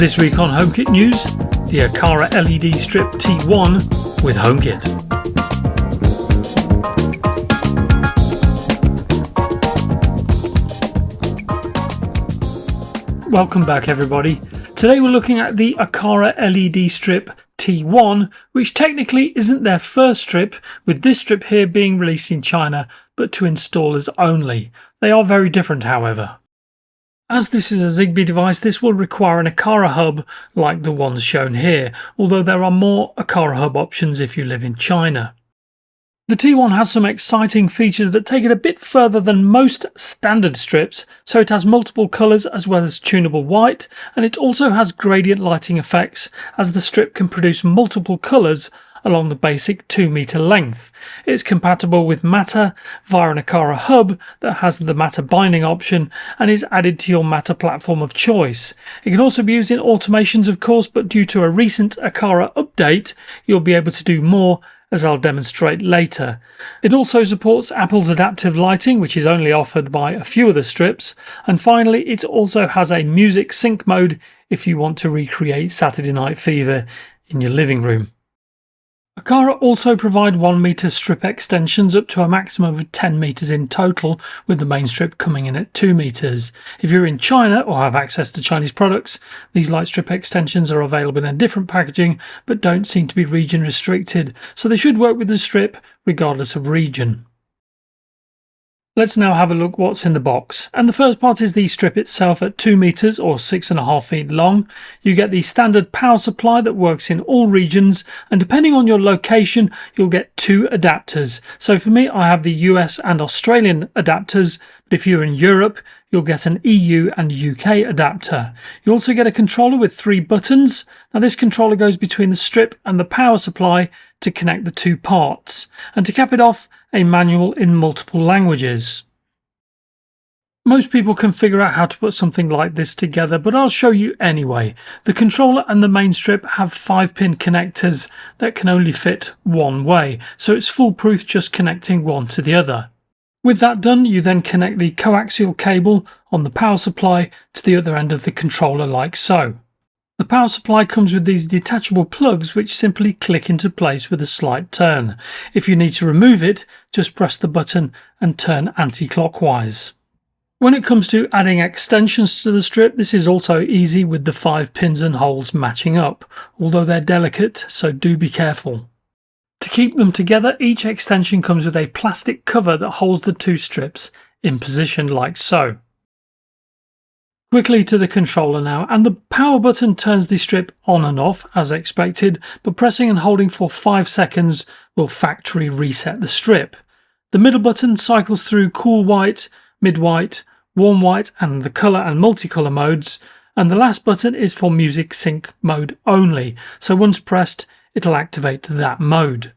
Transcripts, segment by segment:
This week on HomeKit News, the Aqara LED Strip T1 with HomeKit. Welcome back everybody. Today we're looking at the Aqara LED Strip T1, which technically isn't their first strip, with this strip here being released in China but to installers only. They are very different however. As this is a Zigbee device, this will require an Aqara hub like the ones shown here, although there are more Aqara hub options if you live in China. The T1 has some exciting features that take it a bit further than most standard strips, so it has multiple colours as well as tunable white, and it also has gradient lighting effects as the strip can produce multiple colours along the basic 2 meter length. It's compatible with Matter via an Aqara hub that has the Matter binding option and is added to your Matter platform of choice. It can also be used in automations of course, but due to a recent Aqara update you'll be able to do more, as I'll demonstrate later. It also supports Apple's adaptive lighting, which is only offered by a few of the strips, and finally it also has a music sync mode if you want to recreate Saturday Night Fever in your living room. Aqara also provide 1 meter strip extensions up to a maximum of 10 meters in total, with the main strip coming in at 2 meters. If you're in China or have access to Chinese products, these light strip extensions are available in a different packaging but don't seem to be region restricted, so they should work with the strip regardless of region. Let's now have a look what's in the box, and the first part is the strip itself at 2 meters or 6.5 feet long. You get the standard power supply that works in all regions, and depending on your location you'll get 2 adapters. So for me I have the US and Australian adapters, but if you're in Europe you'll get an EU and UK adapter. You also get a controller with 3 buttons. Now this controller goes between the strip and the power supply to connect the 2 parts, and to cap it off, a manual in multiple languages. Most people can figure out how to put something like this together, but I'll show you anyway. The controller and the main strip have 5-pin connectors that can only fit one way, so it's foolproof just connecting one to the other. With that done, you then connect the coaxial cable on the power supply to the other end of the controller like so. The power supply comes with these detachable plugs which simply click into place with a slight turn. If you need to remove it, just press the button and turn anti-clockwise. When it comes to adding extensions to the strip, this is also easy with the 5 pins and holes matching up, although they're delicate, so do be careful. To keep them together, each extension comes with a plastic cover that holds the 2 strips in position like so. Quickly to the controller now, and the power button turns the strip on and off as expected, but pressing and holding for 5 seconds will factory reset the strip. The middle button cycles through cool white, mid white, warm white and the colour and multicolour modes, and the last button is for music sync mode only, so once pressed it'll activate that mode.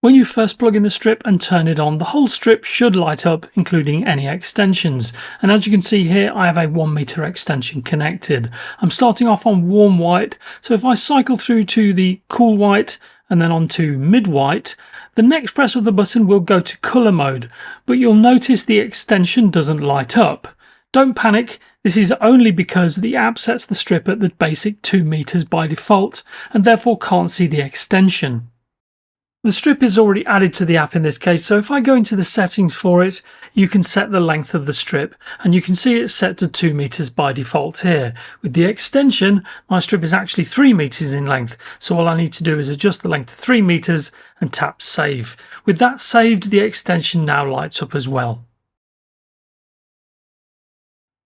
When you first plug in the strip and turn it on, the whole strip should light up, including any extensions. And as you can see here, I have a 1 meter extension connected. I'm starting off on warm white, so if I cycle through to the cool white and then on to mid white, the next press of the button will go to colour mode, but you'll notice the extension doesn't light up. Don't panic, this is only because the app sets the strip at the basic 2 meters by default and therefore can't see the extension. The strip is already added to the app in this case, so if I go into the settings for it, you can set the length of the strip, and you can see it's set to 2 meters by default here. With the extension, my strip is actually 3 meters in length, so all I need to do is adjust the length to 3 meters and tap save. With that saved, the extension now lights up as well.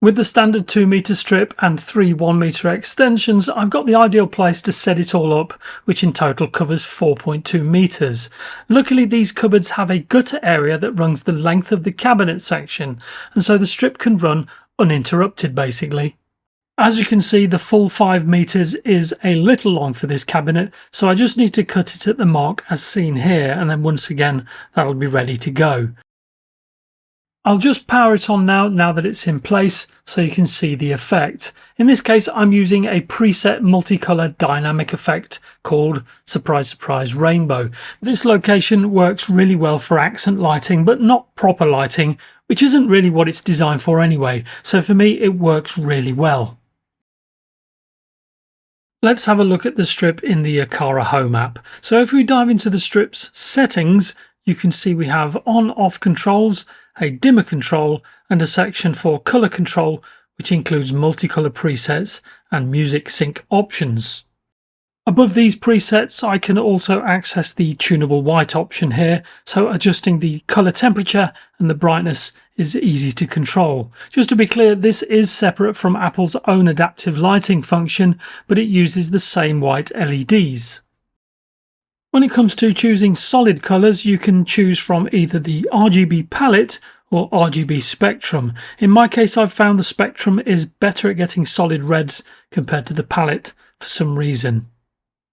With the standard 2 meter strip and 3 1 meter extensions, I've got the ideal place to set it all up, which in total covers 4.2 meters. Luckily these cupboards have a gutter area that runs the length of the cabinet section, and so the strip can run uninterrupted basically. As you can see, the full 5 meters is a little long for this cabinet, so I just need to cut it at the mark as seen here, and then once again that'll be ready to go. I'll just power it on now that it's in place so you can see the effect. In this case I'm using a preset multicolour dynamic effect called Surprise Surprise Rainbow. This location works really well for accent lighting but not proper lighting, which isn't really what it's designed for anyway, so for me it works really well. Let's have a look at the strip in the Aqara Home app. So if we dive into the strip's settings, you can see we have on-off controls, a dimmer control, and a section for color control, which includes multicolor presets and music sync options. Above these presets, I can also access the tunable white option here, so adjusting the color temperature and the brightness is easy to control. Just to be clear, this is separate from Apple's own adaptive lighting function, but it uses the same white LEDs. When it comes to choosing solid colors, you can choose from either the RGB palette or RGB spectrum. In my case, I've found the spectrum is better at getting solid reds compared to the palette for some reason.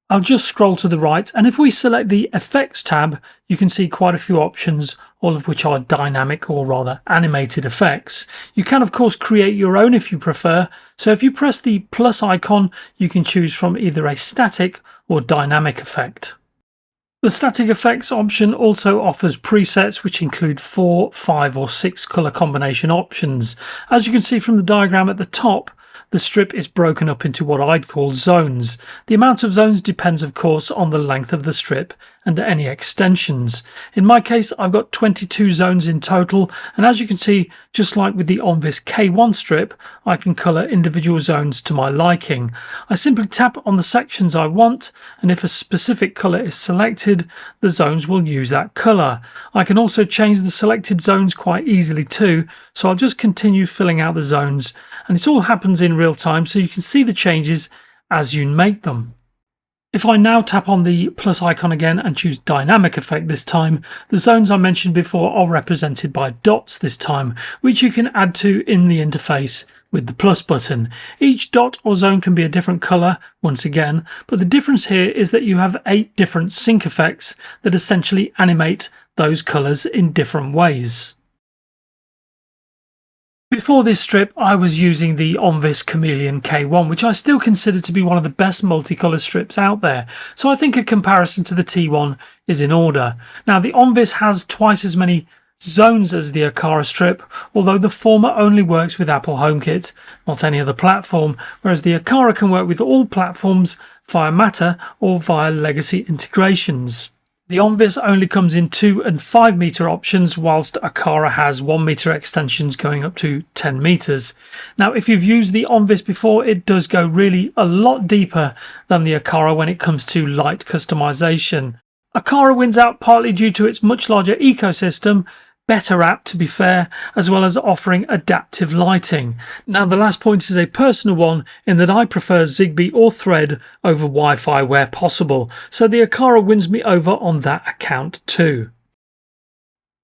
I'll just scroll to the right, and if we select the Effects tab, you can see quite a few options, all of which are dynamic or rather animated effects. You can of course create your own if you prefer, so if you press the plus icon, you can choose from either a static or dynamic effect. The static effects option also offers presets which include 4, 5 or 6 colour combination options. As you can see from the diagram at the top, the strip is broken up into what I'd call zones. The amount of zones depends of course on the length of the strip and any extensions. In my case, I've got 22 zones in total, and as you can see, just like with the Onvis K1 strip, I can colour individual zones to my liking. I simply tap on the sections I want, and if a specific colour is selected, the zones will use that colour. I can also change the selected zones quite easily too, so I'll just continue filling out the zones, and it all happens in real time, so you can see the changes as you make them. If I now tap on the plus icon again and choose dynamic effect this time, the zones I mentioned before are represented by dots this time, which you can add to in the interface with the plus button. Each dot or zone can be a different colour once again, but the difference here is that you have 8 different sync effects that essentially animate those colours in different ways. Before this strip, I was using the Onvis Chameleon K1, which I still consider to be one of the best multicolour strips out there, so I think a comparison to the T1 is in order. Now, the Onvis has twice as many zones as the Aqara strip, although the former only works with Apple HomeKit, not any other platform, whereas the Aqara can work with all platforms via Matter or via legacy integrations. The Onvis only comes in 2 and 5 meter options, whilst Aqara has 1 meter extensions going up to 10 meters. Now, if you've used the Onvis before, it does go really a lot deeper than the Aqara when it comes to light customization. Aqara wins out partly due to its much larger ecosystem, better app to be fair, as well as offering adaptive lighting. Now, the last point is a personal one in that I prefer Zigbee or Thread over Wi-Fi where possible, so the Aqara wins me over on that account too.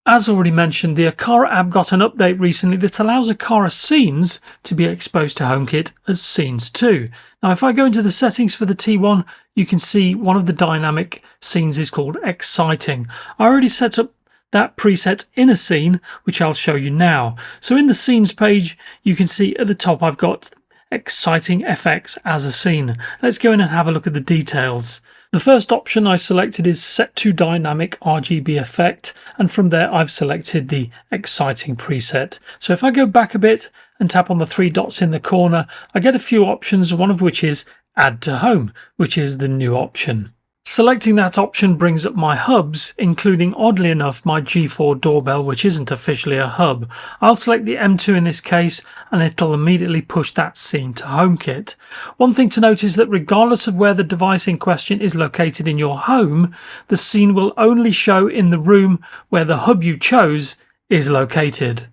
As already mentioned, the Aqara app got an update recently that allows Aqara scenes to be exposed to HomeKit as scenes too. Now, if I go into the settings for the T1, you can see one of the dynamic scenes is called Exciting. I already set up that preset in a scene, which I'll show you now. So in the scenes page, you can see at the top I've got Exciting FX as a scene. Let's go in and have a look at the details. The first option I selected is Set to Dynamic RGB Effect, and from there I've selected the Exciting preset. So if I go back a bit and tap on the 3 dots in the corner, I get a few options, one of which is Add to Home, which is the new option. Selecting that option brings up my hubs, including, oddly enough, my G4 doorbell, which isn't officially a hub. I'll select the M2 in this case, and it'll immediately push that scene to HomeKit. One thing to note is that regardless of where the device in question is located in your home, the scene will only show in the room where the hub you chose is located.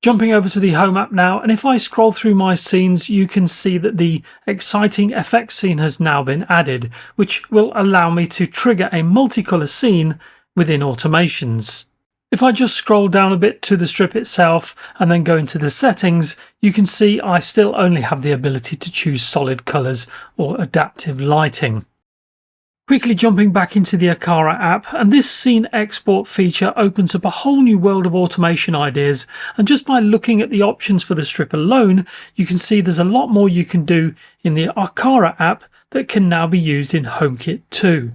Jumping over to the Home app now, and if I scroll through my scenes, you can see that the Exciting FX scene has now been added, which will allow me to trigger a multicolour scene within automations. If I just scroll down a bit to the strip itself and then go into the settings, you can see I still only have the ability to choose solid colours or adaptive lighting. Quickly jumping back into the Aqara app, and this scene export feature opens up a whole new world of automation ideas, and just by looking at the options for the strip alone, you can see there's a lot more you can do in the Aqara app that can now be used in HomeKit too.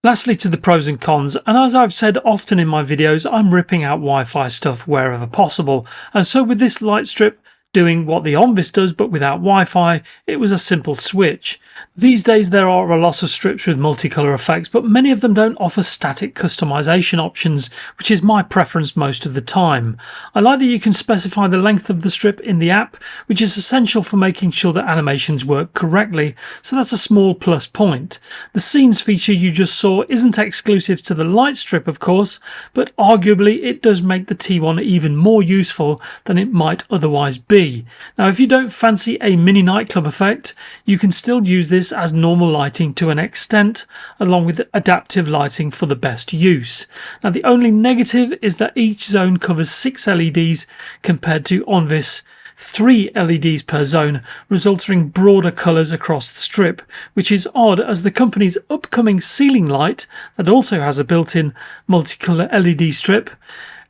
Lastly, to the pros and cons, and as I've said often in my videos, I'm ripping out Wi-Fi stuff wherever possible, and so with this light strip, doing what the Onvis does but without Wi-Fi. It was a simple switch. These days there are a lot of strips with multicolour effects, but many of them don't offer static customization options, which is my preference most of the time. I like that you can specify the length of the strip in the app, which is essential for making sure that animations work correctly, so that's a small plus point. The scenes feature you just saw isn't exclusive to the light strip, of course, but arguably it does make the T1 even more useful than it might otherwise be. Now, if you don't fancy a mini nightclub effect, you can still use this as normal lighting to an extent, along with adaptive lighting for the best use. Now, the only negative is that each zone covers 6 LEDs compared to Onvis 3 LEDs per zone, resulting in broader colours across the strip, which is odd as the company's upcoming ceiling light, that also has a built-in multicolour LED strip,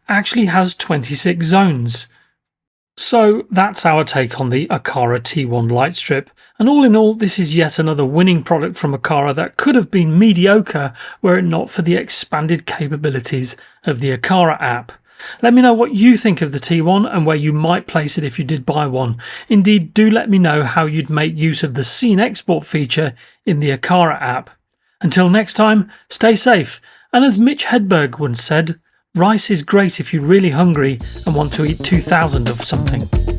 actually has 26 zones. So that's our take on the Aqara T1 light strip, and all in all this is yet another winning product from Aqara that could have been mediocre were it not for the expanded capabilities of the Aqara app. Let me know what you think of the T1 and where you might place it if you did buy one. Indeed, do let me know how you'd make use of the scene export feature in the Aqara app. Until next time, stay safe, and as Mitch Hedberg once said, rice is great if you're really hungry and want to eat 2,000 of something.